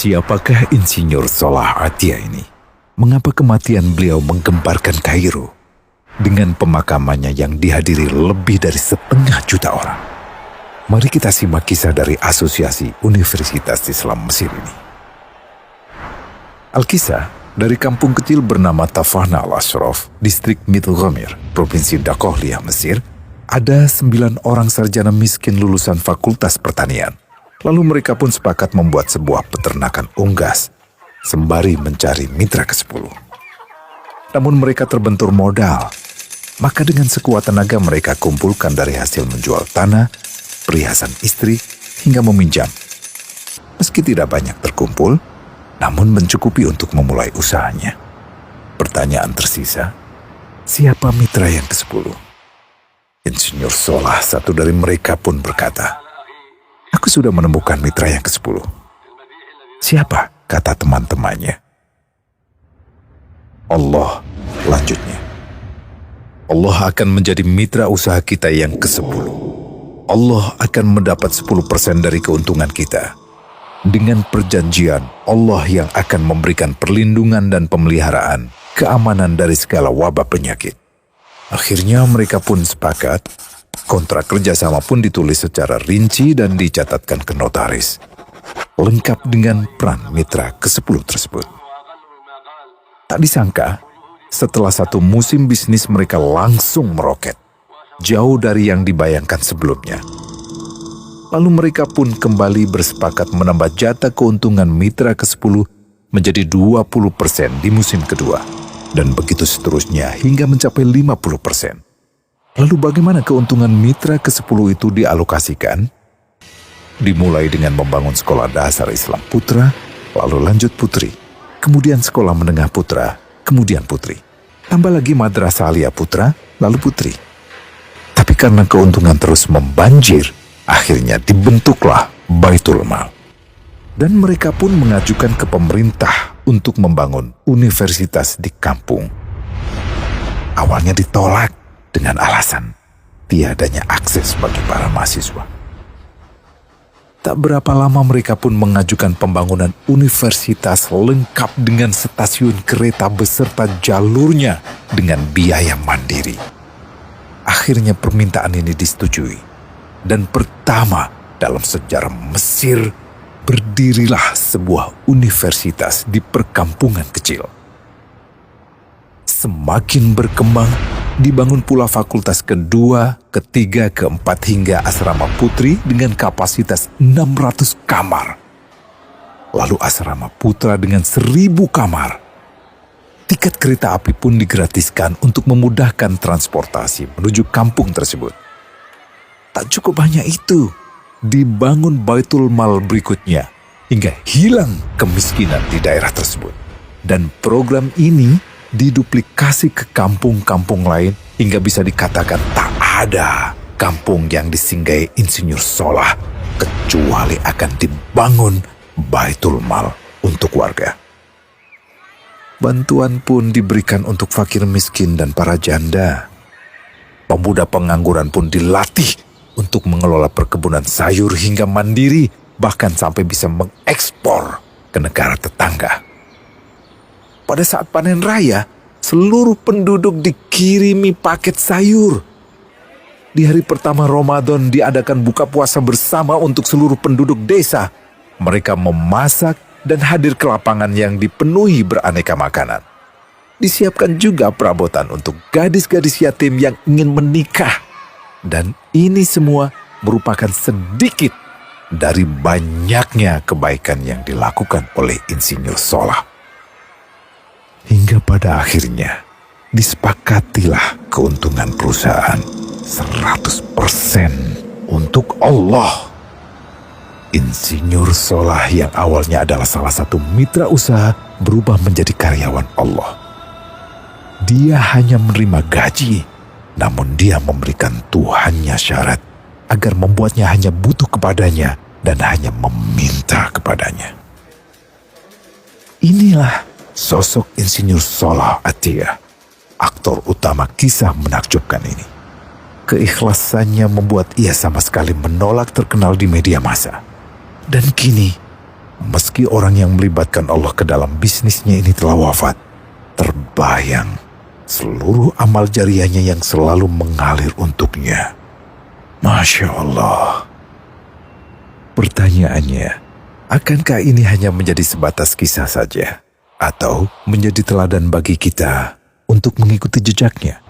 Siapakah Insinyur Salah Atia ini? Mengapa kematian beliau menggemparkan Kairo dengan pemakamannya yang dihadiri lebih dari 1,5 juta orang? Mari kita simak kisah dari Asosiasi Universitas Islam Mesir ini. Al-Kisah dari kampung kecil bernama Tafahna al-Ashraf, distrik Middle Ghamir, Provinsi Dakohlia, Mesir, ada 9 orang sarjana miskin lulusan Fakultas Pertanian. Lalu mereka pun sepakat membuat sebuah peternakan unggas, sembari mencari mitra ke-10. Namun mereka terbentur modal, maka dengan sekuat tenaga mereka kumpulkan dari hasil menjual tanah, perhiasan istri, hingga meminjam. Meski tidak banyak terkumpul, namun mencukupi untuk memulai usahanya. Pertanyaan tersisa, siapa mitra yang ke-10? Insinyur Salah, satu dari mereka pun berkata, "Aku sudah menemukan mitra yang ke-10. Siapa?" kata teman-temannya. "Allah," lanjutnya. "Allah akan menjadi mitra usaha kita yang ke-10. Allah akan mendapat 10% dari keuntungan kita. Dengan perjanjian, Allah yang akan memberikan perlindungan dan pemeliharaan, keamanan dari segala wabah penyakit." Akhirnya mereka pun sepakat. Kontrak kerjasama pun ditulis secara rinci dan dicatatkan ke notaris, lengkap dengan peran mitra ke-10 tersebut. Tak disangka, setelah 1 musim bisnis mereka langsung meroket, jauh dari yang dibayangkan sebelumnya. Lalu mereka pun kembali bersepakat menambah jatah keuntungan mitra ke-10 menjadi 20% di musim kedua, dan begitu seterusnya hingga mencapai 50%. Lalu bagaimana keuntungan mitra ke-10 itu dialokasikan? Dimulai dengan membangun sekolah dasar Islam putra, lalu lanjut putri, kemudian sekolah menengah putra, kemudian putri. Tambah lagi madrasah aliyah putra, lalu putri. Tapi karena keuntungan terus membanjir, akhirnya dibentuklah Baitul Mal. Dan mereka pun mengajukan ke pemerintah untuk membangun universitas di kampung. Awalnya ditolak dengan alasan tiadanya akses bagi para mahasiswa. Tak berapa lama mereka pun mengajukan pembangunan universitas lengkap dengan stasiun kereta beserta jalurnya dengan biaya mandiri. Akhirnya permintaan ini disetujui, dan pertama dalam sejarah Mesir berdirilah sebuah universitas di perkampungan kecil. Semakin berkembang, dibangun pula fakultas kedua, ketiga, keempat hingga asrama putri dengan kapasitas 600 kamar. Lalu asrama putra dengan 1.000 kamar. Tiket kereta api pun digratiskan untuk memudahkan transportasi menuju kampung tersebut. Tak cukup hanya itu, dibangun Baitul Mal berikutnya hingga hilang kemiskinan di daerah tersebut. Dan program ini diduplikasi ke kampung-kampung lain hingga bisa dikatakan tak ada kampung yang disinggahi Insinyur Salah kecuali akan dibangun Baitul Mal untuk warga. Bantuan pun diberikan untuk fakir miskin dan para janda. Pemuda pengangguran pun dilatih untuk mengelola perkebunan sayur hingga mandiri, bahkan sampai bisa mengekspor ke negara tetangga. Pada saat panen raya, seluruh penduduk dikirimi paket sayur. Di hari pertama Ramadan diadakan buka puasa bersama untuk seluruh penduduk desa. Mereka memasak dan hadir ke lapangan yang dipenuhi beraneka makanan. Disiapkan juga perabotan untuk gadis-gadis yatim yang ingin menikah. Dan ini semua merupakan sedikit dari banyaknya kebaikan yang dilakukan oleh Insinyur Salah. Hingga pada akhirnya disepakatilah keuntungan perusahaan 100% untuk Allah. Insinyur Salah yang awalnya adalah salah satu mitra usaha berubah menjadi karyawan Allah. Dia hanya menerima gaji, namun dia memberikan Tuhannya syarat agar membuatnya hanya butuh kepadanya dan hanya meminta kepadanya. Inilah sosok Insinyur Salah Atia, aktor utama kisah menakjubkan ini. Keikhlasannya membuat ia sama sekali menolak terkenal di media massa. Dan kini, meski orang yang melibatkan Allah ke dalam bisnisnya ini telah wafat, terbayang seluruh amal jariahnya yang selalu mengalir untuknya. Masya Allah. Pertanyaannya, akankah ini hanya menjadi sebatas kisah saja? Atau menjadi teladan bagi kita untuk mengikuti jejaknya?